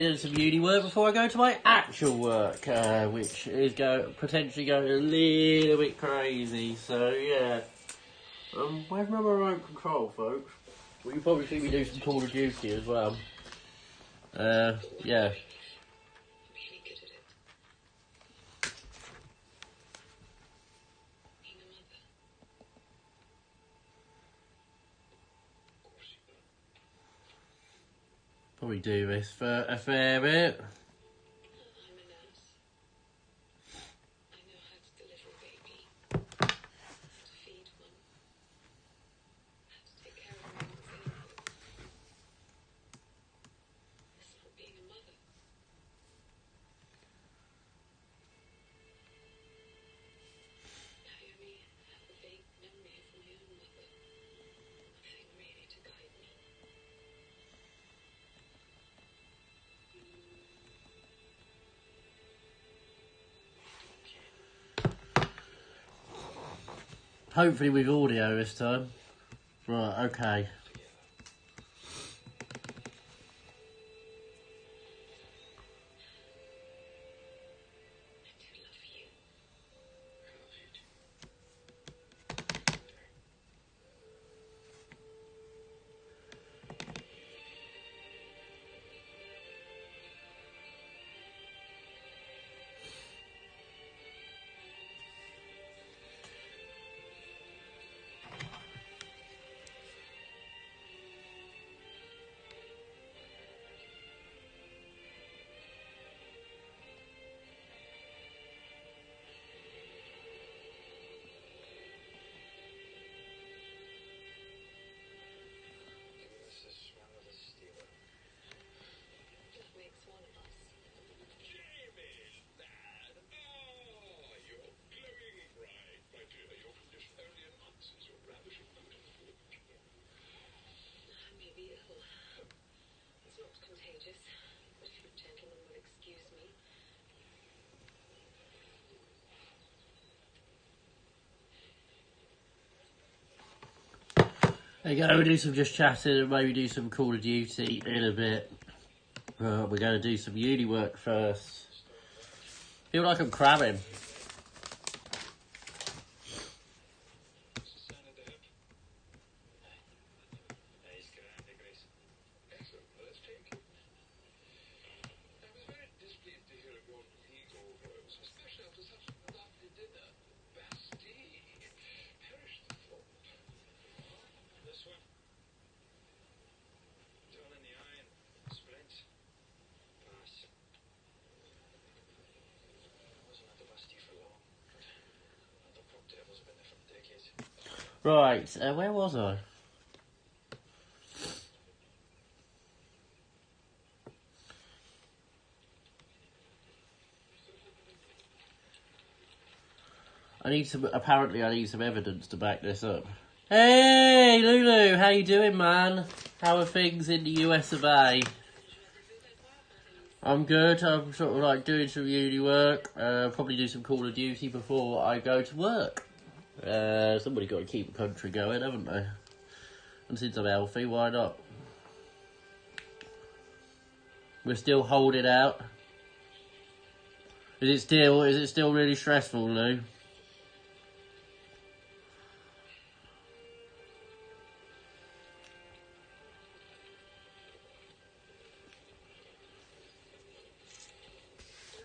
Do some uni work before I go to my actual work, which is potentially going a little bit crazy. So yeah, where's my remote control, folks? Well, you probably see me do some Call of Duty as well. Yeah. Probably do this for a fair bit. Hopefully with audio this time. Right, okay. There you go, we'll do some just chatting and maybe do some Call of Duty in a bit. We're going to do some uni work first. Feel like I'm crabbing. Right, where was I? Apparently I need some evidence to back this up. Hey, Lulu, how you doing, man? How are things in the US of A? I'm good. I'm sort of like doing some uni work. Probably do some Call of Duty before I go to work. Somebody got to keep the country going, haven't they? And since I'm healthy, why not? We're still holding out. Is it still really stressful, Lou?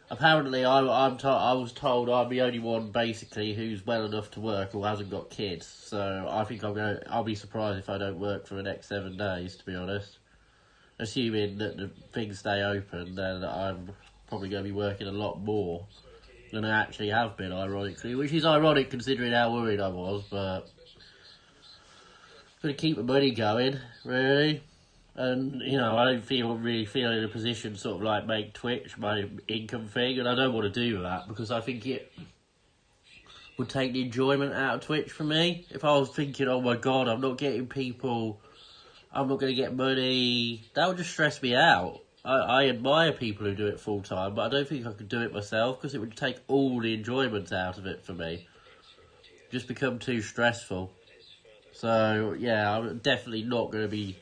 Apparently, I was told I'm the only one basically who's well enough to work or hasn't got kids. So I think I'll be surprised if I don't work for the next 7 days. To be honest, assuming that the things stay open, then I'm probably going to be working a lot more than I actually have been. Ironically, which is ironic considering how worried I was, but going to keep the money going, really. And, you know, I don't really feel in a position to sort of like make Twitch my income thing, and I don't want to do that because I think it would take the enjoyment out of Twitch for me. If I was thinking, oh my god, I'm not getting people, I'm not going to get money, that would just stress me out. I admire people who do it full time, but I don't think I could do it myself because it would take all the enjoyment out of it for me. Just become too stressful. So, yeah, I'm definitely not going to be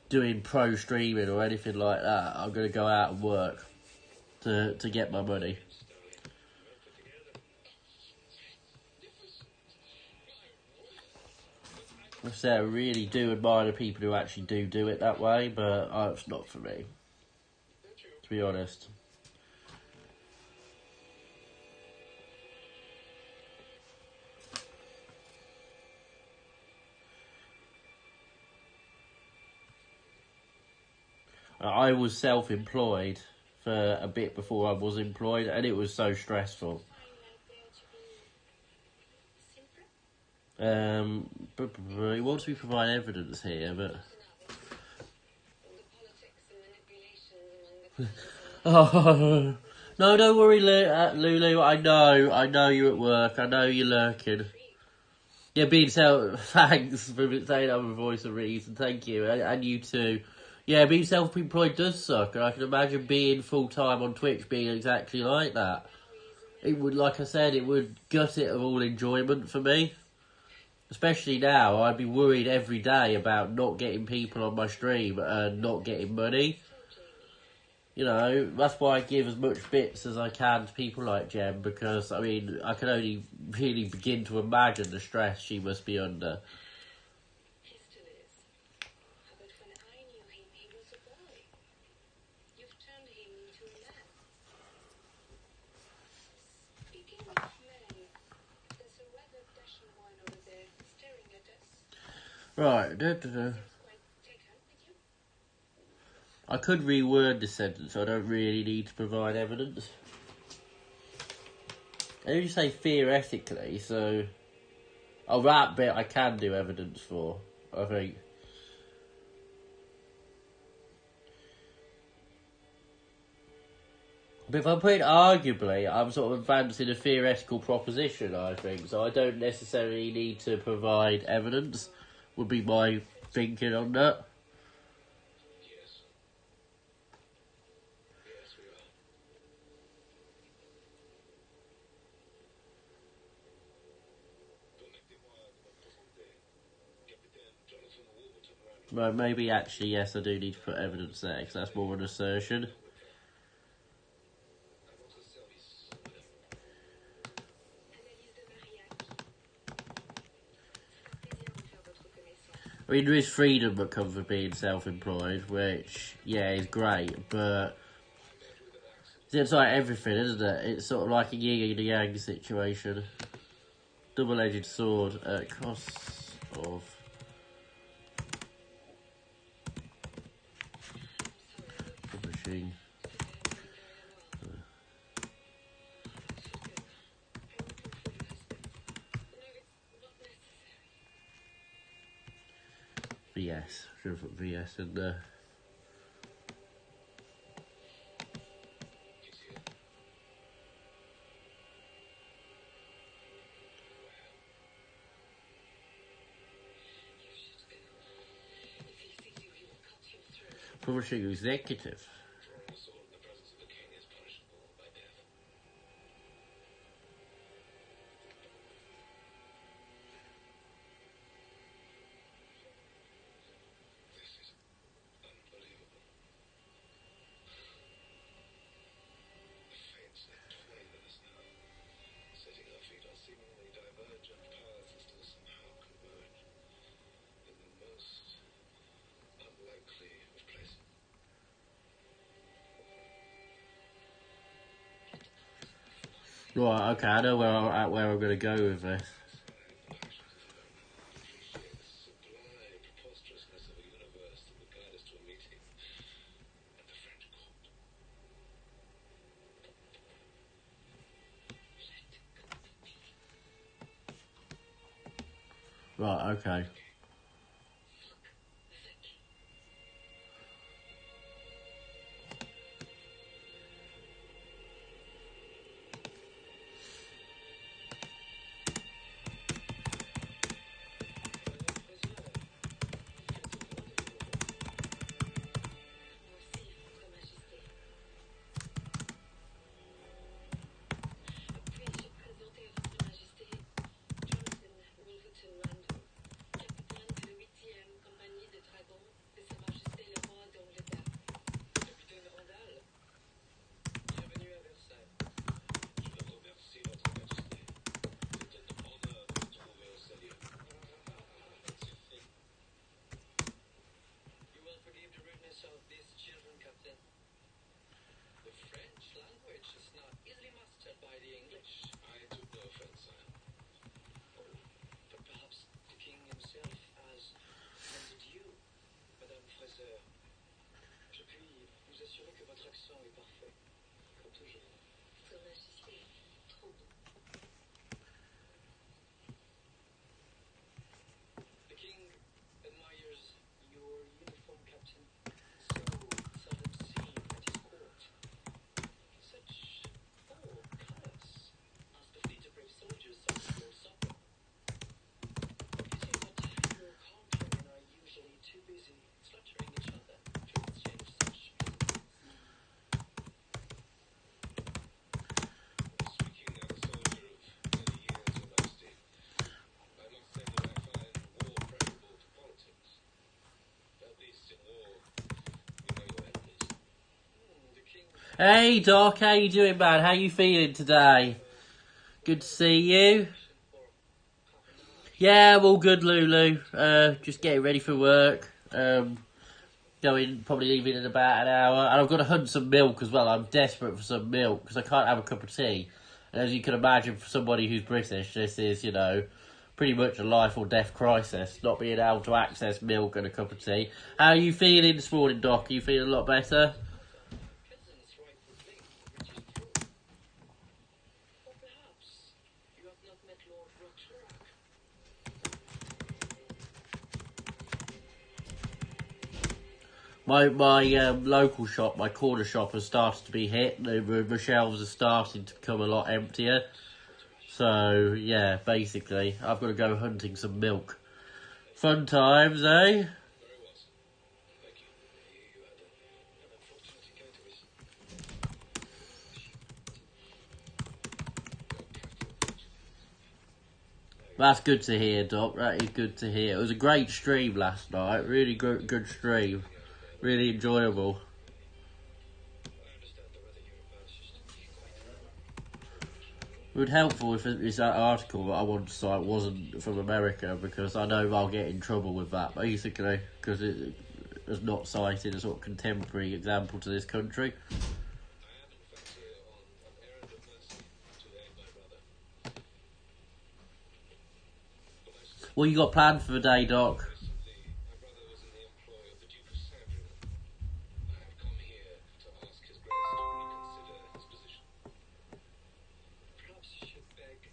doing pro streaming or anything like that. I'm going to go out and work to get my money. I say I really do admire the people who actually do it that way, but it's not for me, to be honest. I was self-employed for a bit before I was employed, and it was so stressful. He wants me to provide evidence here, but... Oh, no, don't worry, Lulu. I know you're at work. I know you're lurking. Yeah, being thanks for saying I'm a voice of reason. Thank you, and you too. Yeah, being self-employed does suck, and I can imagine being full-time on Twitch being exactly like that. It would, like I said, it would gut it of all enjoyment for me. Especially now, I'd be worried every day about not getting people on my stream and not getting money. You know, that's why I give as much bits as I can to people like Jem, because, I mean, I can only really begin to imagine the stress she must be under. Right, I could reword the sentence, so I don't really need to provide evidence. I only say theoretically, so... Oh, that bit I can do evidence for, I think. But if I put it arguably, I'm sort of advancing a theoretical proposition, I think, so I don't necessarily need to provide evidence, would be my thinking on that. Well, maybe actually, yes, I do need to put evidence there, because that's more an assertion. I mean, there is freedom that comes with being self-employed, which, yeah, is great, but it's like everything, isn't it? It's sort of like a yin and yang situation. Double-edged sword at cost of... publishing. VS. Should have put VS in there. Publishing executive. Right, okay, I know where I'm going to go with this. Right, okay. by the English. I took no offense, sire. Oh, but perhaps the king himself has commended you, Madame Fraser. Je puis vous assurer que votre accent est parfait, comme toujours. Ton Majesté, trop bon. The king admires your uniform, Captain. So seldom seen at his court. Such bold colors. Ask the fleet of brave soldiers some of your supper. It seems that your countrymen are usually too busy slaughtering each other to exchange such pleasantries. Speaking as a soldier of many years, Your Majesty, I must say that I find war preferable to politics. At least in war, you know your enemies. The king Hey Doc, how you doing, man? How you feeling today? Good to see you. for carpenters. Yeah, I'm all good, Lulu. Just getting ready for work. Going, probably leaving in about an hour. And I've got to hunt some milk as well. I'm desperate for some milk because I can't have a cup of tea. And as you can imagine, for somebody who's British, this is, pretty much a life or death crisis. Not being able to access milk and a cup of tea. How are you feeling this morning, Doc? Are you feeling a lot better? Peasants rightful claim to the British throne. Or perhaps you have not met Lord Roxlorak. My local shop, my corner shop, has started to be hit. The shelves are starting to become a lot emptier. So, yeah, basically, I've got to go hunting some milk. Fun times, eh? Very well, sir. Thank you. You had an unfortunate encounter with That's good to hear, Doc. That is good to hear. It was a great stream last night. Really good stream. Really enjoyable. I understand the weather hereabouts used to be quite It would be helpful if that article that I want to cite wasn't from America, because I know I'll get in trouble with that, basically, because it has not cited a sort of contemporary example to this country. I am, in fact, on an errand of mercy to aid my brother. Your Majesty, What you got planned for the day, Doc? recently my brother was in the employ of the Duke of Sandringham. I have come here to ask His Grace to reconsider his position. Perhaps you should beg.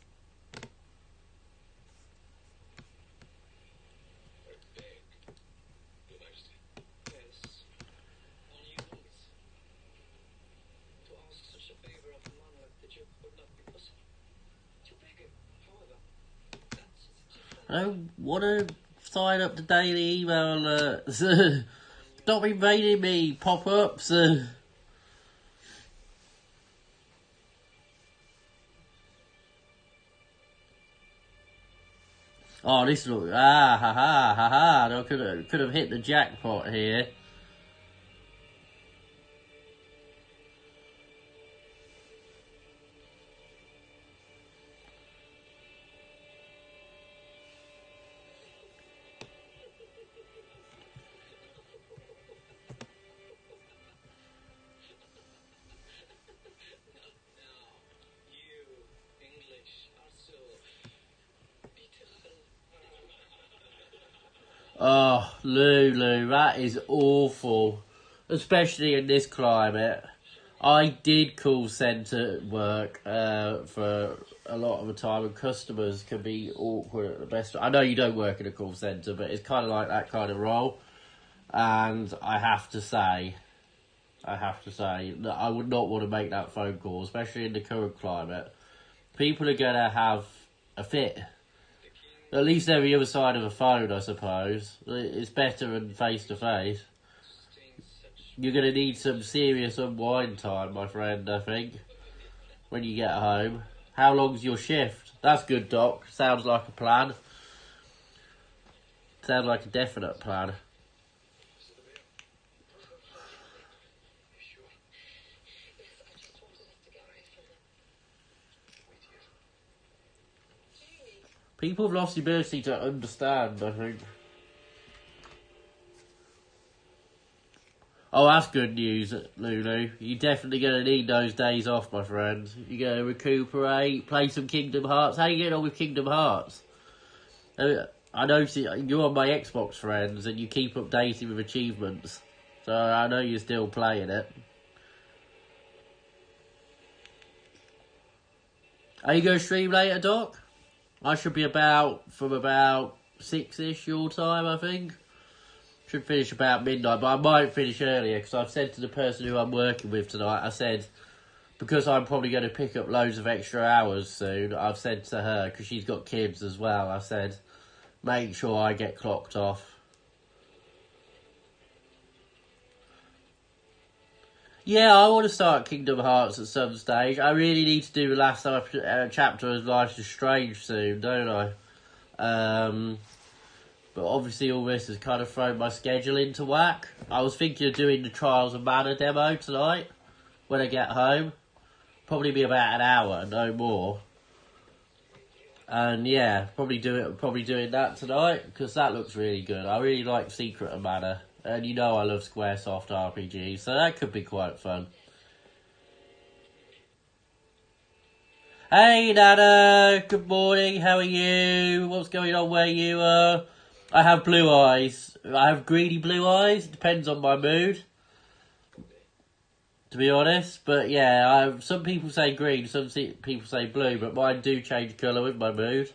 Beg, Your Majesty. Yes, on your knees. To ask such a favor of a man like the Duke would not be possible. To beg him, however, that's a different. I don't want to sign up to daily email alerts. Stop invading me, pop-ups. Oh, this look. Ha ha ha. I could have hit the jackpot here. Now, you English are so beautiful. Oh, Lulu, that is awful. Especially in this climate. I did call centre work for a lot of the time, and customers can be awkward at the best. I know you don't work in a call centre, but it's kind of like that kind of role. And I have to say that I would not want to make that phone call, especially in the current climate. People are going to have a fit. At least every other side of a phone, I suppose. It's better than face-to-face. You're going to need some serious unwind time, my friend, I think, when you get home. How long's your shift? That's good, Doc. Sounds like a plan. Sounds like a definite plan. Sure. Yes, I just wanted us to get away from them. Wait here. Jamie, People have lost the ability to understand, I think. Oh, that's good news, Lulu. You're definitely going to need those days off, my friend. You're going to recuperate, play some Kingdom Hearts. How you getting on with Kingdom Hearts? I know you're on my Xbox friends and you keep updating with achievements. So I know you're still playing it. Are you going to stream later, Doc? I should be from about 6ish your time, I think. Should finish about midnight, but I might finish earlier because I've said to the person who I'm working with tonight, I said, because I'm probably going to pick up loads of extra hours soon, I've said to her, because she's got kids as well, I said, make sure I get clocked off. Yeah, I want to start Kingdom Hearts at some stage. I really need to do the last chapter of Life is Strange soon, don't I? But obviously all this has kind of thrown my schedule into whack. I was thinking of doing the Trials of Mana demo tonight when I get home. Probably be about an hour, no more. And yeah, probably doing that tonight because that looks really good. I really like Secret of Mana. And you know I love Squaresoft RPGs, so that could be quite fun. Hey Nana, good morning, how are you? What's going on where you are? I have blue eyes. I have greedy blue eyes, it depends on my mood. To be honest, but yeah, some people say green, some people say blue, but mine do change colour with my mood.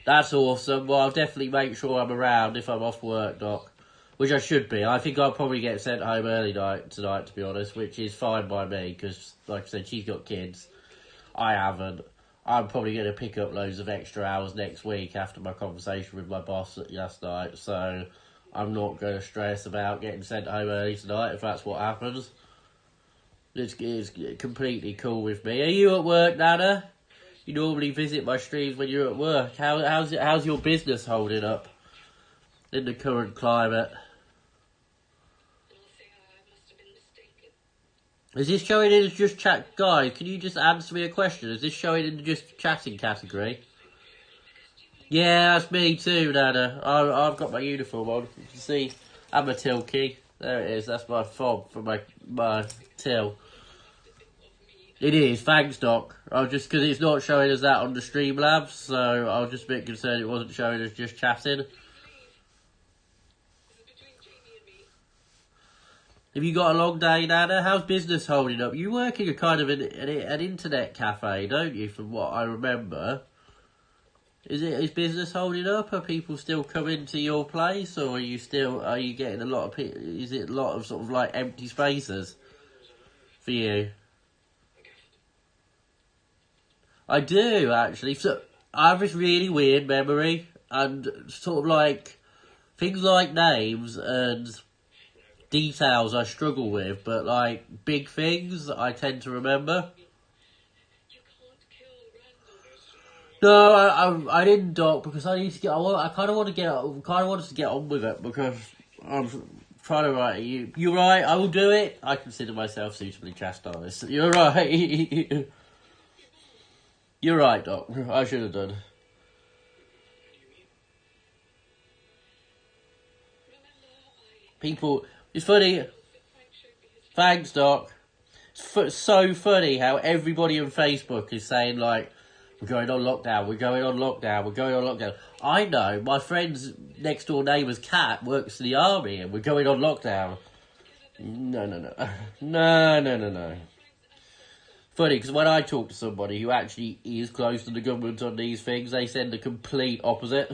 That's awesome. Well, I'll definitely make sure I'm around if I'm off work, Doc. Which I should be. I think I'll probably get sent home early tonight, to be honest, which is fine by me, because, like I said, she's got kids. I haven't. I'm probably going to pick up loads of extra hours next week after my conversation with my boss last night, so I'm not going to stress about getting sent home early tonight if that's what happens. It's completely cool with me. Are you at work, Nana? You normally visit my streams when you're at work. How's your business holding up in the current climate? Is this showing in as just chat? Guys, can you just answer me a question? Is this showing in the just chatting category? Yeah, that's me too, Nana. I've got my uniform on. You can see I'm a Tilkey. There it is. That's my fob for my till. It is, thanks Doc. Just because it's not showing us that on the Streamlabs, so I was just a bit concerned it wasn't showing us just chatting. Have you got a long day, Nana? How's business holding up? You work in a kind of an internet cafe, don't you, from what I remember? Is business holding up? Are people still coming to your place, or are you getting a lot of is it a lot of sort of like empty spaces for you? I do, actually. So, I have this really weird memory, and sort of like, things like names and details I struggle with, but like, big things I tend to remember. No, I didn't, Doc, because I need to get, I kind of want us to get on with it, because I'm trying to write you. You're right, I will do it. I consider myself suitably chastised. You're right. You're right, Doc. I should have done. People, it's funny. Thanks, Doc. It's so funny how everybody on Facebook is saying, like, we're going on lockdown, we're going on lockdown, we're going on lockdown. I know, my friend's next door neighbour's cat works in the army and we're going on lockdown. No. No. Funny, because when I talk to somebody who actually is close to the government on these things, they said the complete opposite.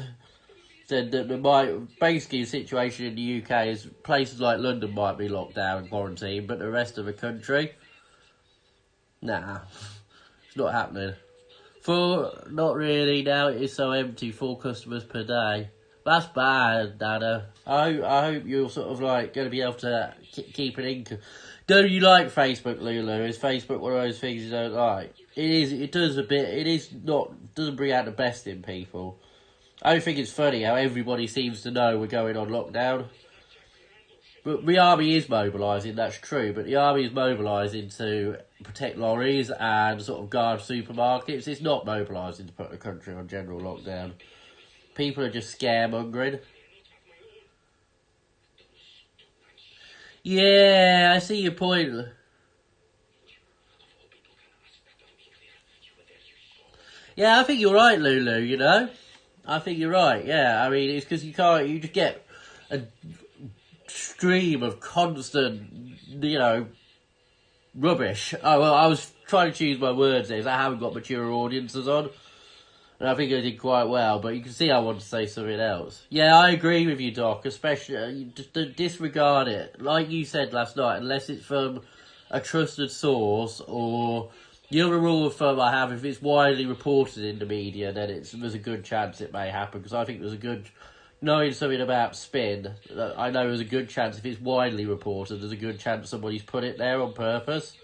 Said that basically the situation in the UK is places like London might be locked down and quarantined, but the rest of the country, nah, it's not happening. Not really, now it is so empty, 4 customers per day. That's bad, Nana. I hope you're sort of like going to be able to keep an income. Don't you like Facebook, Lulu? Is Facebook one of those things you don't like? It is. It does a bit. It is not. Doesn't bring out the best in people. I think it's funny how everybody seems to know we're going on lockdown. But the army is mobilising. That's true. But the army is mobilising to protect lorries and sort of guard supermarkets. It's not mobilising to put the country on general lockdown. People are just scaremongering. Yeah, I see your point. Yeah, I think you're right, Lulu, you know? I think you're right, yeah. I mean, it's because you just get a stream of constant, you know, rubbish. Oh, well, I was trying to choose my words there, 'cause I haven't got mature audiences on. And I think I did quite well, but you can see I want to say something else. Yeah, I agree with you, Doc, especially, you just don't disregard it. Like you said last night, unless it's from a trusted source, or the other rule of thumb I have, if it's widely reported in the media, then there's a good chance it may happen, because I think there's a good, knowing something about spin, I know there's a good chance if it's widely reported, there's a good chance somebody's put it there on purpose.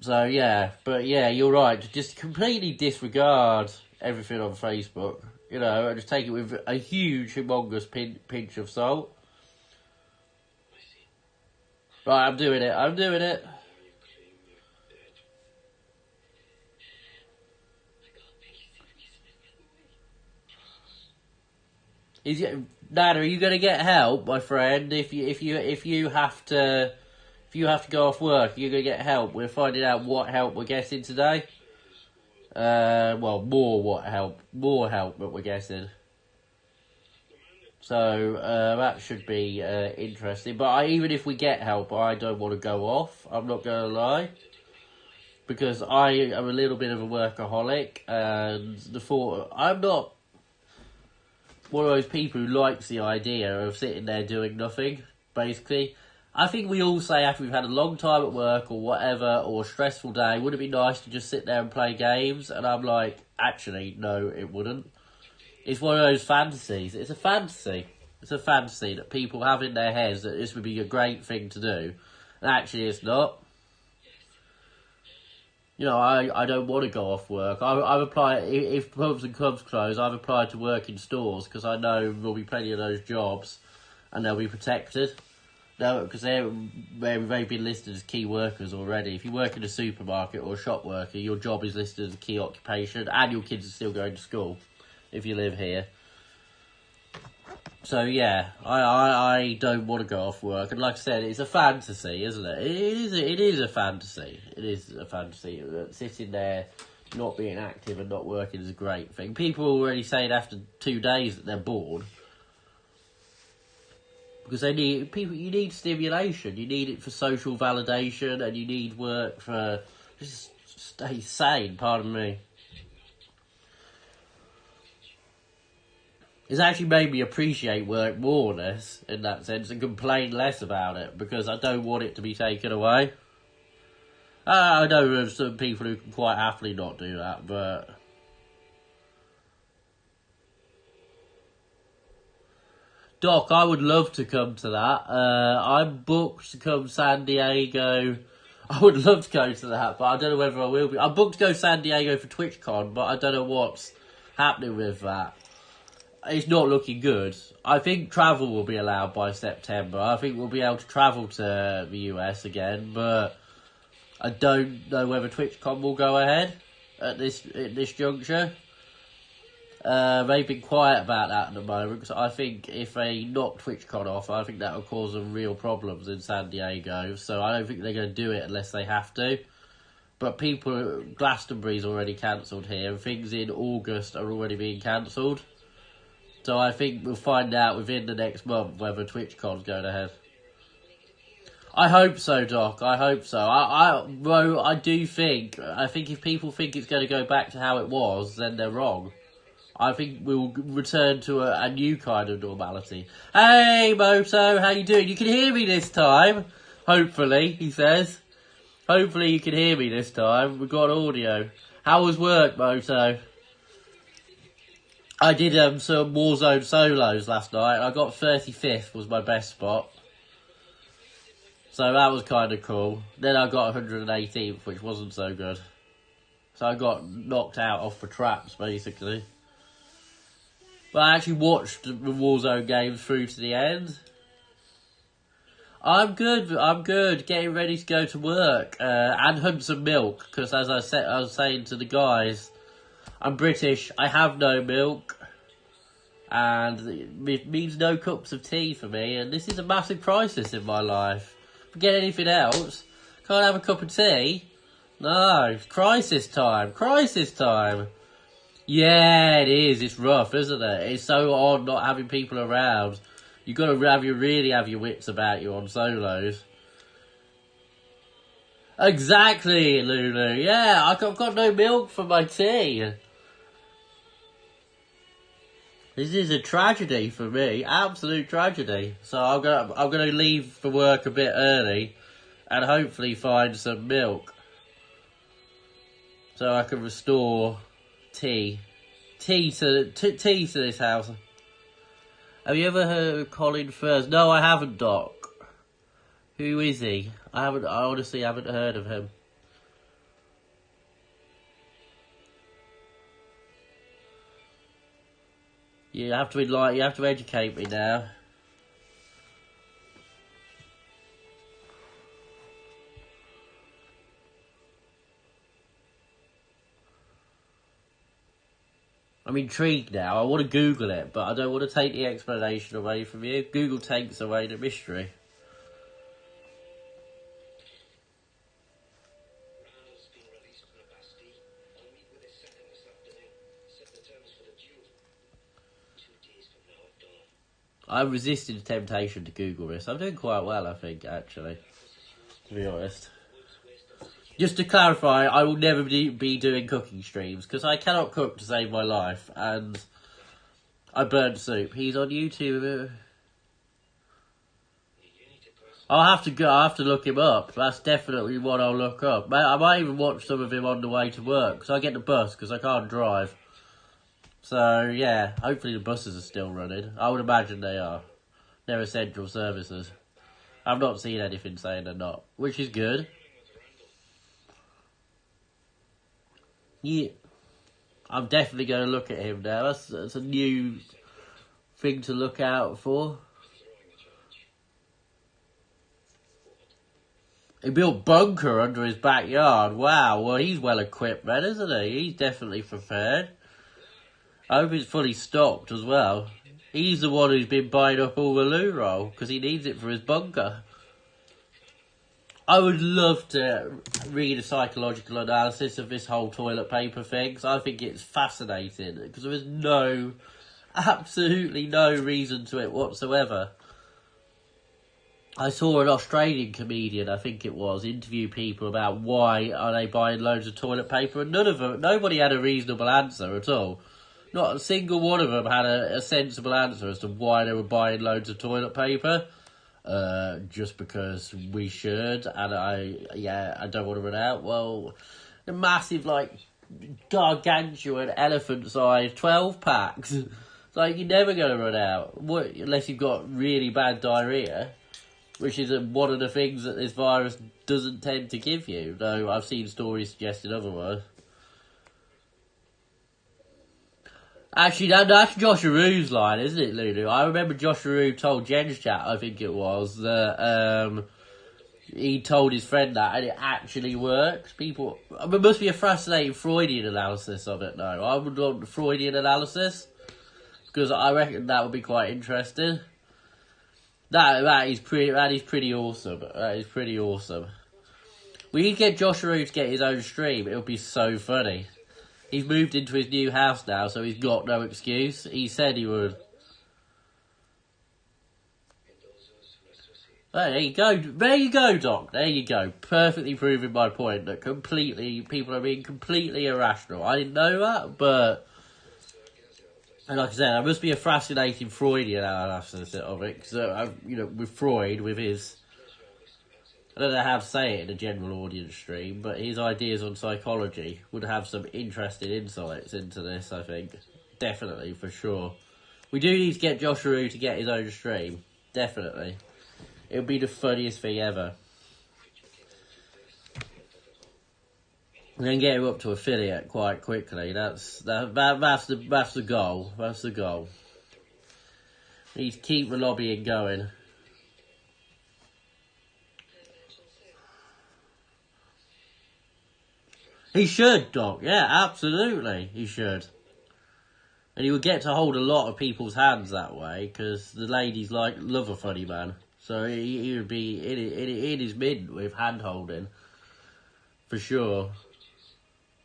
So, yeah, but yeah, you're right. Just completely disregard everything on Facebook, you know, and just take it with a huge, humongous pinch of salt. Right, I'm doing it. Nana, are you going to get help, my friend? If you have to go off work, you're going to get help. We're finding out what help we're getting today. Well, more help that we're getting. So that should be interesting. But even if we get help, I don't want to go off. I'm not going to lie, because I am a little bit of a workaholic, and I'm not one of those people who likes the idea of sitting there doing nothing. Basically, I think we all say after we've had a long time at work or whatever, or a stressful day, would it be nice to just sit there and play games? And I'm like, actually, no, it wouldn't. It's one of those fantasies. It's a fantasy. It's a fantasy that people have in their heads that this would be a great thing to do. And actually, it's not. You know, I don't want to go off work. I've applied, if pubs and clubs close, I've applied to work in stores, because I know there'll be plenty of those jobs, and they'll be protected. No, because they've been listed as key workers already. If you work in a supermarket or a shop worker, your job is listed as a key occupation, and your kids are still going to school if you live here. So yeah, I don't want to go off work, and like I said, it's a fantasy, isn't it? It is a fantasy. It is a fantasy. Sitting there, not being active and not working is a great thing. People are already saying after 2 days that they're bored, because you need stimulation. You need it for social validation, and you need work for just stay sane. Pardon me. It's actually made me appreciate work more in that sense, and complain less about it, because I don't want it to be taken away. I know there's some people who can quite happily not do that, but Doc, I would love to come to that. I'm booked to come San Diego. I would love to go to that, but I don't know whether I will be. I'm booked to go San Diego for TwitchCon, but I don't know what's happening with that. It's not looking good. I think travel will be allowed by September. I think we'll be able to travel to the US again, but I don't know whether TwitchCon will go ahead at this juncture. They've been quiet about that at the moment, because I think if they knock TwitchCon off, I think that will cause them real problems in San Diego. So I don't think they're going to do it unless they have to. But Glastonbury's already cancelled here, and things in August are already being cancelled. So I think we'll find out within the next month whether TwitchCon's going ahead. I hope so, Doc. I hope so. I think if people think it's going to go back to how it was, then they're wrong. I think we'll return to a new kind of normality. Hey, Moto, how you doing? You can hear me this time. Hopefully, he says. Hopefully you can hear me this time. We've got audio. How was work, Moto? I did some Warzone solos last night. I got 35th was my best spot. So that was kind of cool. Then I got 118th, which wasn't so good. So I got knocked out off the traps, basically. But I actually watched the Warzone games through to the end. I'm good. Getting ready to go to work. And hunt some milk, because as I was saying to the guys, I'm British, I have no milk. and it means no cups of tea for me, and this is a massive crisis in my life. Forget anything else. Can't have a cup of tea? No, it's crisis time. Crisis time. Yeah, it is. It's rough, isn't it? It's so odd not having people around. You got to really have your wits about you on solos. Exactly, Lulu. Yeah, I've got no milk for my tea. This is a tragedy for me, absolute tragedy. So I'm gonna leave for work a bit early, and hopefully find some milk, so I can restore tea to this house. Have you ever heard of Colin Firth? No, I haven't, Doc. Who is he? I honestly haven't heard of him. You have to educate me now. I'm intrigued now. I want to Google it, but I don't want to take the explanation away from you. Google takes away the mystery. Randall's been released from the Bastille. I'll meet with his second this afternoon. Set the terms for the duel. 2 days from now at dawn. I resisted the temptation to Google this. I'm doing quite well, I think, actually. To be honest. Just to clarify, I will never be doing cooking streams, because I cannot cook to save my life, and I burned soup. He's on YouTube. I'll have to look him up. That's definitely what I'll look up. I might even watch some of him on the way to work, because I get the bus, because I can't drive. So, yeah, hopefully the buses are still running. I would imagine they are. They're essential services. I've not seen anything saying they're not, which is good. Yeah, I'm definitely going to look at him now. That's a new thing to look out for. He built bunker under his backyard. Wow, well, he's well equipped then, isn't he? He's definitely prepared. I hope it's fully stocked as well. He's the one who's been buying up all the loo roll, because he needs it for his bunker. I would love to read a psychological analysis of this whole toilet paper thing, because I think it's fascinating, because there is absolutely no reason to it whatsoever. I saw an Australian comedian, I think it was, interview people about why are they buying loads of toilet paper, and nobody had a reasonable answer at all. Not a single one of them had a sensible answer as to why they were buying loads of toilet paper. Just because we should, and I don't want to run out. Well, the massive, gargantuan elephant-sized 12 packs. It's like, you're never going to run out, unless you've got really bad diarrhea, which is one of the things that this virus doesn't tend to give you, though I've seen stories suggesting otherwise. Actually, that's Josh Aru's line, isn't it, Lulu? I remember Josh Aru told Jen's chat, I think it was, that he told his friend that, and it actually works. There must be a fascinating Freudian analysis of it, though. I would want the Freudian analysis, because I reckon that would be quite interesting. That is pretty awesome. That is pretty awesome. We need to get Josh Aru to get his own stream. It would be so funny. He's moved into his new house now, so he's got no excuse. He said he would. There you go. There you go, Doc. There you go. Perfectly proving my point that people are being completely irrational. I didn't know that, but... And like I said, there must be a fascinating Freudian analysis of it. Because, with Freud, with his... I don't know how to say it in a general audience stream, but his ideas on psychology would have some interesting insights into this, I think. Definitely, for sure. We do need to get Josh Aru to get his own stream. Definitely. It would be the funniest thing ever. And then get him up to affiliate quite quickly. That's the goal. That's the goal. We need to keep the lobbying going. He should, Doc. Yeah, absolutely. He should. And he would get to hold a lot of people's hands that way, because the ladies love a funny man. So he would be in his mid with hand holding, for sure.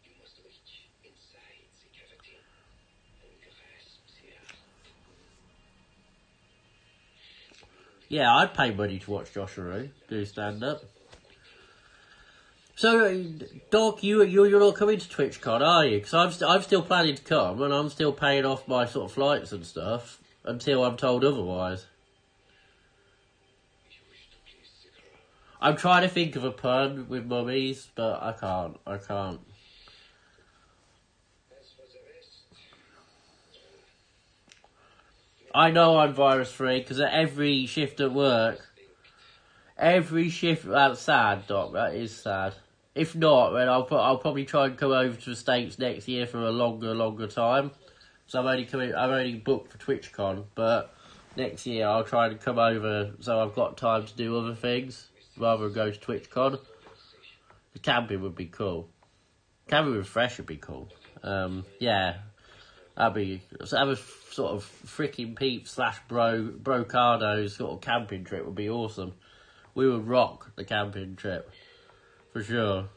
You must reach inside the cavity and grasp the earth. Yeah, I'd pay money to watch Josh Aru do stand up. So, Doc, you're not coming to TwitchCon, are you? Because I'm still planning to come, and I'm still paying off my sort of flights and stuff until I'm told otherwise. You wish to please the crowd. I'm trying to think of a pun with mummies, but I can't. As for the rest, I know I'm virus free because at every shift at work, that's sad, Doc. That is sad. If not, then I'll probably try and come over to the States next year for a longer time. So I'm only booked for TwitchCon, but next year I'll try and come over so I've got time to do other things rather than go to TwitchCon. The camping would be cool. Camping with Fresh would be cool. Yeah. That'd be, so have a sort of freaking Peep / Brocardo's sort of camping trip would be awesome. We would rock the camping trip. For sure.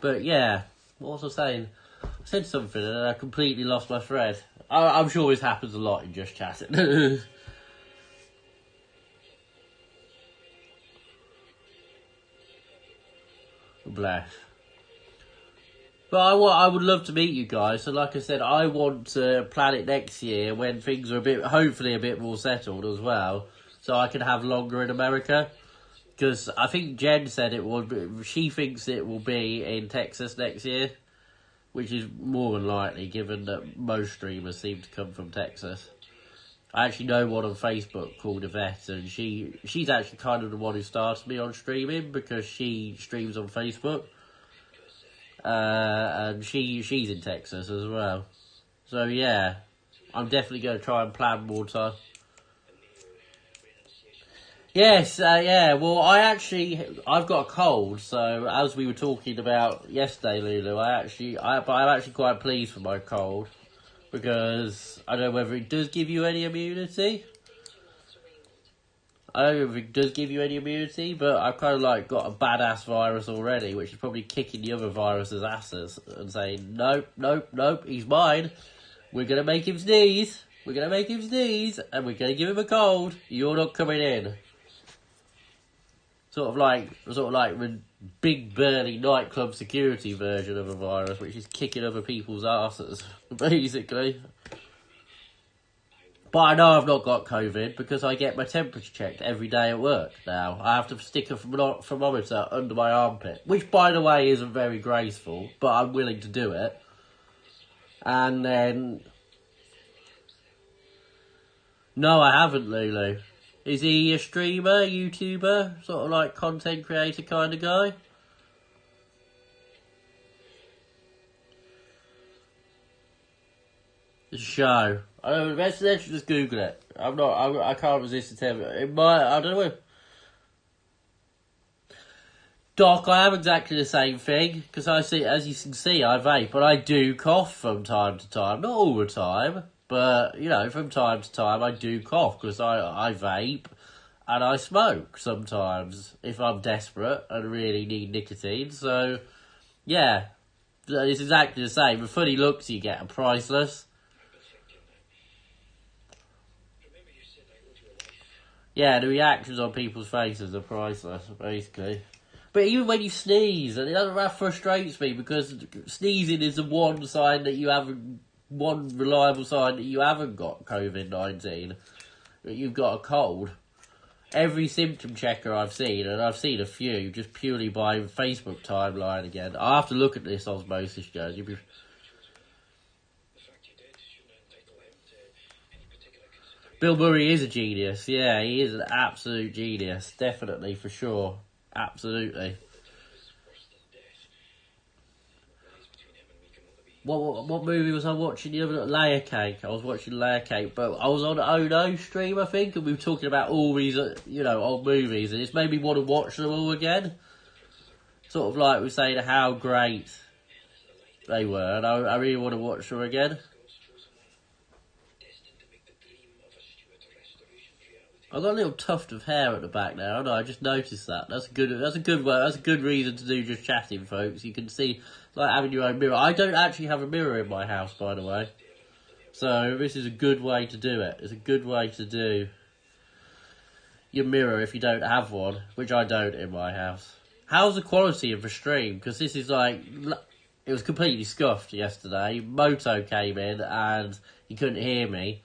But yeah, what was I saying? I said something and I completely lost my thread. I'm sure this happens a lot in Just Chatting. Bless. But I would love to meet you guys. So like I said, I want to plan it next year when things are hopefully a bit more settled as well. So I can have longer in America. Because I think Jen said she thinks it will be in Texas next year. Which is more than likely, given that most streamers seem to come from Texas. I actually know one on Facebook called Yvette, and she's actually kind of the one who started me on streaming because she streams on Facebook. And she's in Texas as well. So yeah, I'm definitely going to try and plan more time. Yes, yeah, well I've got a cold, so as we were talking about yesterday, Lulu, I'm actually quite pleased with my cold, because I don't know whether it does give you any immunity. I don't know if it does give you any immunity, but I've kind of got a badass virus already, which is probably kicking the other viruses' asses and saying, nope, he's mine. We're going to make him sneeze. And we're going to give him a cold. You're not coming in. Sort of like the big burly nightclub security version of a virus, which is kicking other people's asses, basically. But I know I've not got COVID because I get my temperature checked every day at work now. I have to stick a thermometer under my armpit, which, by the way, isn't very graceful, but I'm willing to do it. And then... No, I haven't, Lulu. Is he a streamer, YouTuber, sort of like content creator kind of guy? The show. Let's just Google it. I can't resist the temptation. It might, I don't know. Doc, I am exactly the same thing, because as you can see, I vape, but I do cough from time to time. Not all the time, but, from time to time I do cough, because I vape, and I smoke sometimes, if I'm desperate and really need nicotine, so, yeah, it's exactly the same. The funny looks you get are priceless. Yeah, the reactions on people's faces are priceless, basically. But even when you sneeze, and that frustrates me, because sneezing is the one reliable sign that you haven't got COVID-19, that you've got a cold. Every symptom checker I've seen, and I've seen a few, just purely by Facebook timeline again. I have to look at this osmosis, Joe. Bill Murray is a genius. Yeah, he is an absolute genius. Definitely, for sure. Absolutely. What movie was I watching the other night? Layer Cake. I was watching Layer Cake, but I was on Oh No stream, I think, and we were talking about all these, old movies, and it's made me want to watch them all again. sort of like we're saying how great they were, and I really want to watch them again. I've got a little tuft of hair at the back there. I know. I just noticed that. That's a good one. That's a good reason to do just chatting, folks. You can see, like having your own mirror. I don't actually have a mirror in my house, by the way. So this is a good way to do it. It's a good way to do your mirror if you don't have one, which I don't in my house. How's the quality of the stream? Because this is like, it was completely scuffed yesterday. Moto came in and he couldn't hear me.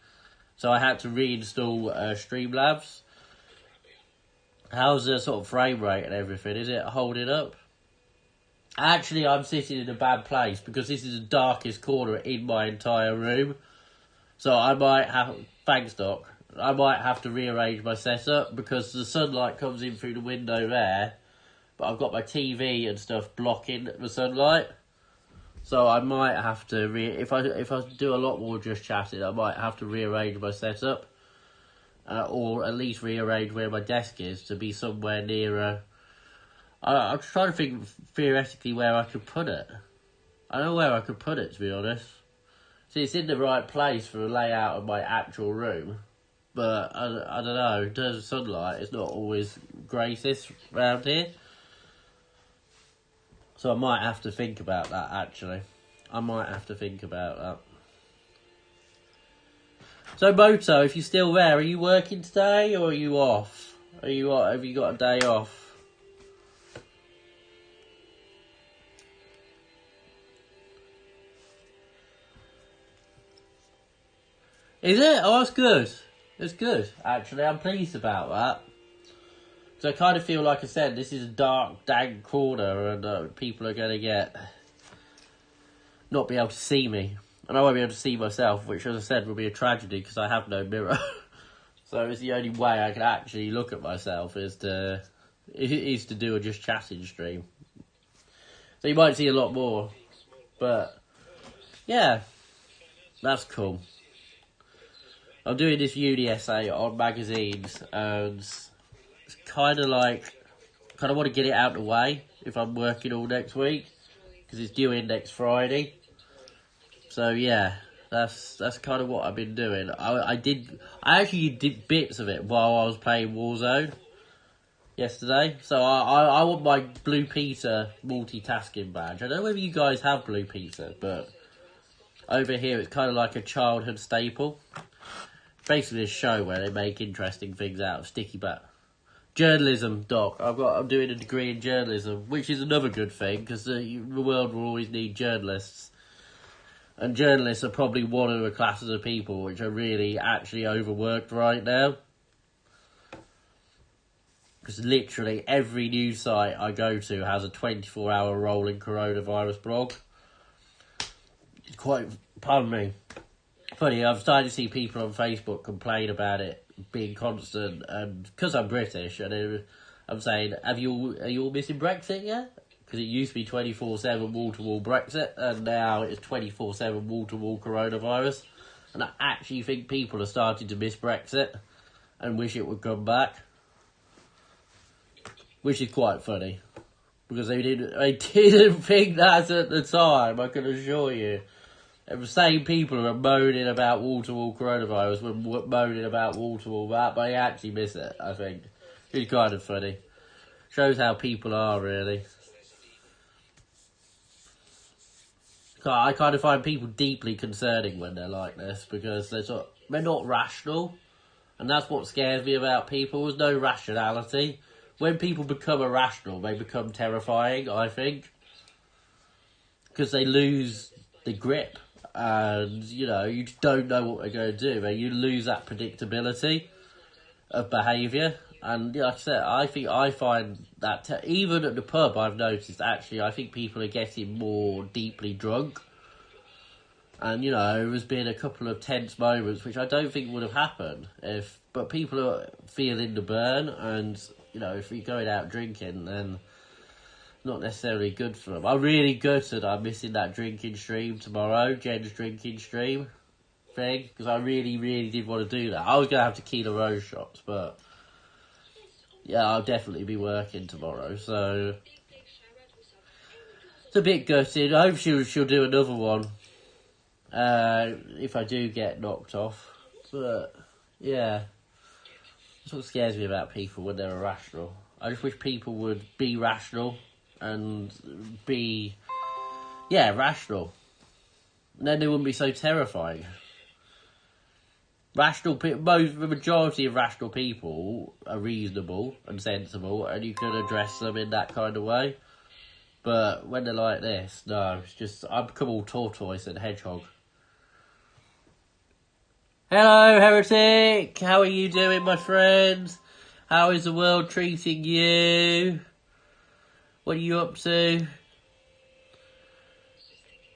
So I had to reinstall Streamlabs. How's the sort of frame rate and everything? Is it holding up? Actually, I'm sitting in a bad place because this is the darkest corner in my entire room. So I might have, thanks Doc, I might have to rearrange my setup because the sunlight comes in through the window there. But I've got my TV and stuff blocking the sunlight. So I might have to, if I do a lot more just chatting, I might have to rearrange my setup. Or at least rearrange where my desk is to be somewhere nearer. I'm trying to think theoretically where I could put it. I don't know where I could put it, to be honest. See, it's in the right place for the layout of my actual room. But I don't know, in terms of sunlight, it's not always greatest around here. So I might have to think about that, actually. I might have to think about that. So, Moto, if you're still there, are you working today or are you off? Have you got a day off? Is it? Oh, that's good. It's good, actually. I'm pleased about that. So I kind of feel, like I said, this is a dark, dank corner and people are going to not be able to see me. And I won't be able to see myself, which, as I said, will be a tragedy because I have no mirror. So it's the only way I can actually look at myself is to do a just chatting stream. So you might see a lot more. But, yeah, that's cool. I'm doing this uni essay on magazines and it's kind of want to get it out of the way if I'm working all next week because it's due in next Friday. So yeah, that's kind of what I've been doing. I actually did bits of it while I was playing Warzone yesterday. So I want my Blue Peter multitasking badge. I don't know whether you guys have Blue Peter, but over here it's kind of like a childhood staple. Basically a show where they make interesting things out of sticky bat. Journalism, Doc. I'm doing a degree in journalism, which is another good thing because the world will always need journalists. And journalists are probably one of the classes of people which are really actually overworked right now. Because literally every news site I go to has a 24-hour rolling coronavirus blog. Pardon me. Funny, I've started to see people on Facebook complain about it being constant, and because I'm British, and I'm saying, are you all missing Brexit yet? Because it used to be 24/7 wall-to-wall Brexit, and now it's 24/7 wall-to-wall coronavirus. And I actually think people are starting to miss Brexit and wish it would come back, which is quite funny because they didn't think that at the time. I can assure you. And the same people who are moaning about wall-to-wall coronavirus were moaning about wall-to-wall that, but they actually miss it, I think. It's kind of funny. Shows how people are, really. I kind of find people deeply concerning when they're like this, because they're not rational. And that's what scares me about people. There's no rationality. When people become irrational, they become terrifying, I think. Because they lose the grip. And, you just don't know what they're going to do. You lose that predictability of behaviour. And, like I said, I find that even at the pub, I've noticed, actually, I think people are getting more deeply drunk. And, there's been a couple of tense moments, which I don't think would have happened but people are feeling the burn. And, if you're going out drinking, then not necessarily good for them. I'm really gutted I'm missing that drinking stream tomorrow, Jen's drinking stream thing, because I really, really did want to do that. I was going to have tequila rose shots, but yeah, I'll definitely be working tomorrow, so It's a bit gutted. I hope she'll do another one. If I do get knocked off. But, yeah. That's what scares me about people when they're irrational. I just wish people would be rational and be, rational. And then they wouldn't be so terrifying. The majority of rational people are reasonable and sensible, and you can address them in that kind of way. But when they're like this, no, it's just, I've become all tortoise and hedgehog. Hello, Heretic! How are you doing, my friend? How is the world treating you? What are you up to?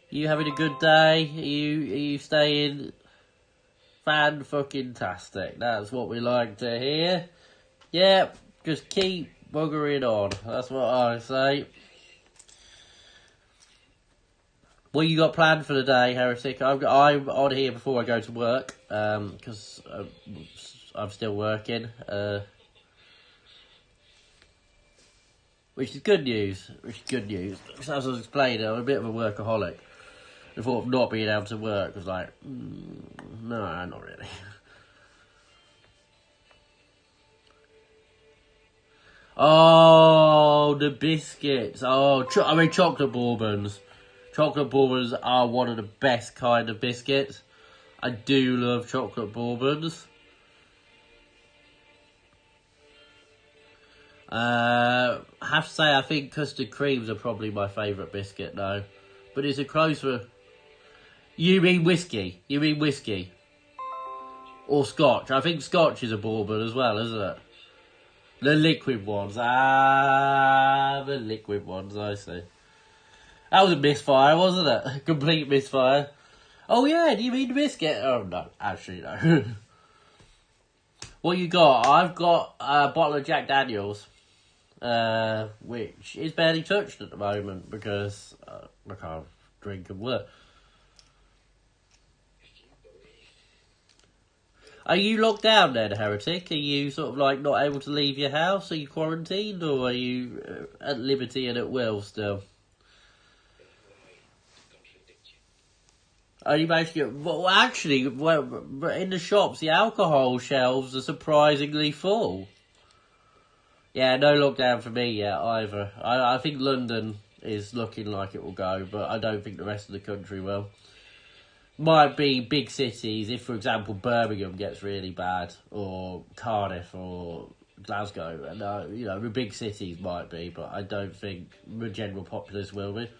You having a good day? Are you staying fan-fucking-tastic? That's what we like to hear. Yep, just keep buggering on. That's what I say. What you got planned for the day, Heretic? I'm on here before I go to work, because I'm still working, which is good news. As I was explaining, I'm a bit of a workaholic. The thought of not being able to work was like, no, not really. Oh, the biscuits. Oh, chocolate bourbons. Chocolate bourbons are one of the best kind of biscuits. I do love chocolate bourbons. I have to say, I think custard creams are probably my favourite biscuit now. But it's a closer... You mean whiskey? Or scotch? I think scotch is a bourbon as well, isn't it? The liquid ones. The liquid ones, I see. That was a misfire, wasn't it? Complete misfire. Oh yeah, do you mean the biscuit? Oh no, actually no. What you got? I've got a bottle of Jack Daniels, which is barely touched at the moment because I can't drink and work. Are you locked down then, Heretic? Are you sort of like not able to leave your house? Are you quarantined, or are you at liberty and at will still? Are you managed to get... Well, actually, in the shops, the alcohol shelves are surprisingly full. Yeah, no lockdown for me yet either. I think London is looking like it will go, but I don't think the rest of the country will. Might be big cities, if, for example, Birmingham gets really bad, or Cardiff, or Glasgow. And, the big cities might be, but I don't think the general populace will be.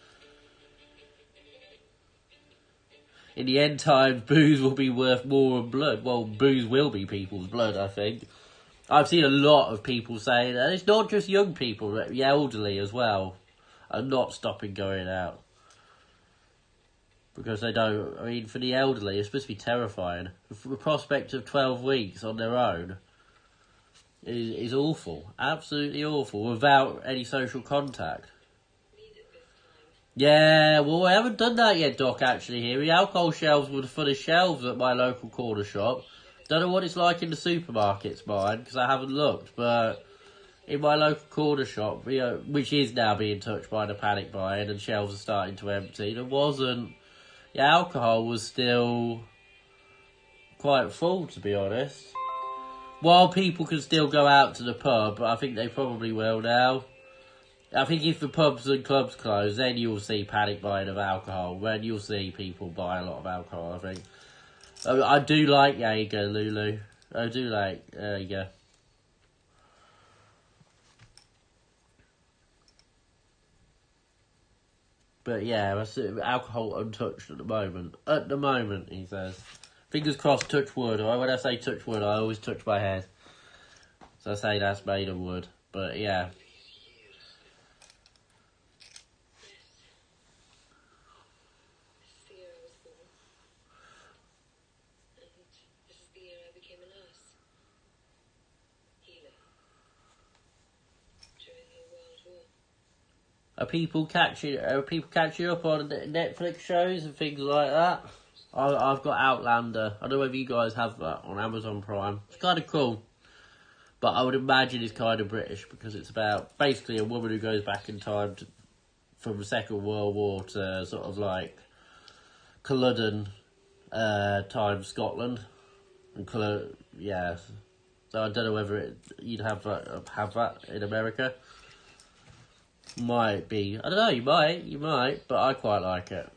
In the end times, booze will be worth more than blood. Well, booze will be people's blood, I think. I've seen a lot of people saying that. It's not just young people, the elderly as well are not stopping going out. Because they don't... I mean, for the elderly, it's supposed to be terrifying. The prospect of 12 weeks on their own is awful. Absolutely awful, without any social contact. Yeah, well, I haven't done that yet, Doc, actually, here. The alcohol shelves were full of shelves at my local corner shop. Don't know what it's like in the supermarkets, mine, because I haven't looked, but in my local corner shop, which is now being touched by the panic buying and shelves are starting to empty, the alcohol was still quite full, to be honest. While people can still go out to the pub, I think they probably will now. I think if the pubs and clubs close, then you'll see panic buying of alcohol. Then you'll see people buy a lot of alcohol, I think. I do like Jaeger, Lulu. I do like Jaeger. But yeah, alcohol untouched at the moment. At the moment, he says. Fingers crossed, touch wood. When I say touch wood, I always touch my head. So I say that's made of wood. But yeah. Are people catching up on Netflix shows and things like that? I've got Outlander. I don't know whether you guys have that on Amazon Prime. It's kind of cool. But I would imagine it's kind of British because it's about basically a woman who goes back in time from the Second World War to sort of like Culloden time Scotland. And yeah. So I don't know whether you'd have that in America. Might be. I don't know, you might, but I quite like it.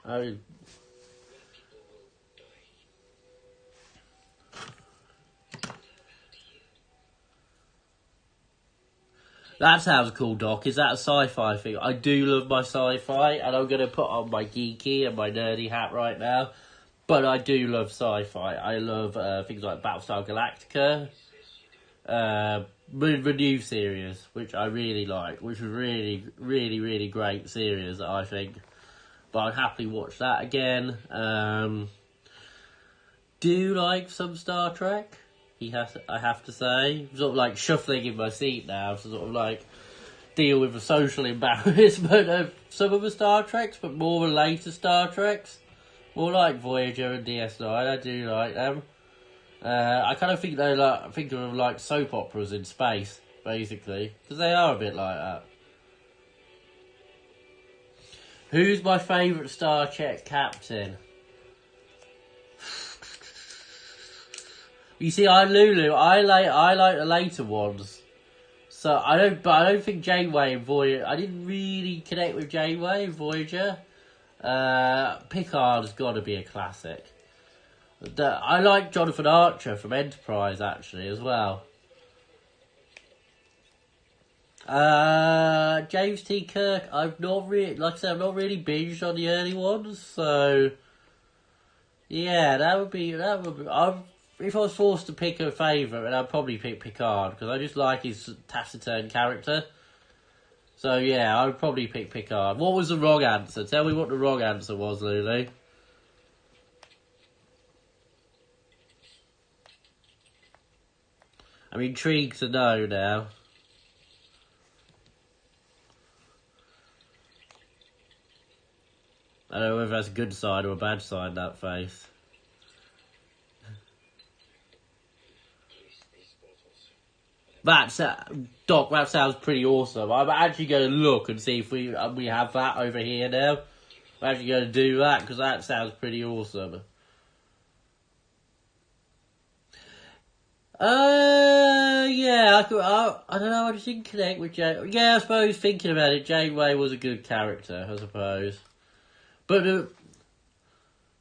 I That sounds cool, Doc. Is that a sci-fi thing? I do love my sci-fi, and I'm going to put on my geeky and my nerdy hat right now. But I do love sci-fi. I love things like Battlestar Galactica, the new series, which I really like, which was really, really, really great series, I think. But I'd happily watch that again. Do like some Star Trek. I have to say, sort of like shuffling in my seat now to sort of like deal with the social embarrassment of some of the Star Treks, but more the later Star Treks, more like Voyager and DS9. I do like them. I kind of think they think of them like soap operas in space, basically, because they are a bit like that. Who's my favourite Star Trek captain? You see, I'm Lulu. I like the later ones. So I don't think Janeway and Voyager. I didn't really connect with Janeway and Voyager. Picard's got to be a classic. I like Jonathan Archer from Enterprise actually as well. James T. Kirk. I've not really, like I said, I've not really binged on the early ones. So yeah, that would be. If I was forced to pick a favourite, I'd probably pick Picard, because I just like his taciturn character. So yeah, I would probably pick Picard. What was the wrong answer? Tell me what the wrong answer was, Lulu. I'm intrigued to know now. I don't know whether that's a good sign or a bad sign, that face. That's Doc. That sounds pretty awesome. I'm actually going to look and see if we have that over here now. I'm actually going to do that because that sounds pretty awesome. Yeah. I don't know. I just didn't connect with Jane. Yeah, I suppose thinking about it, Janeway was a good character, I suppose. But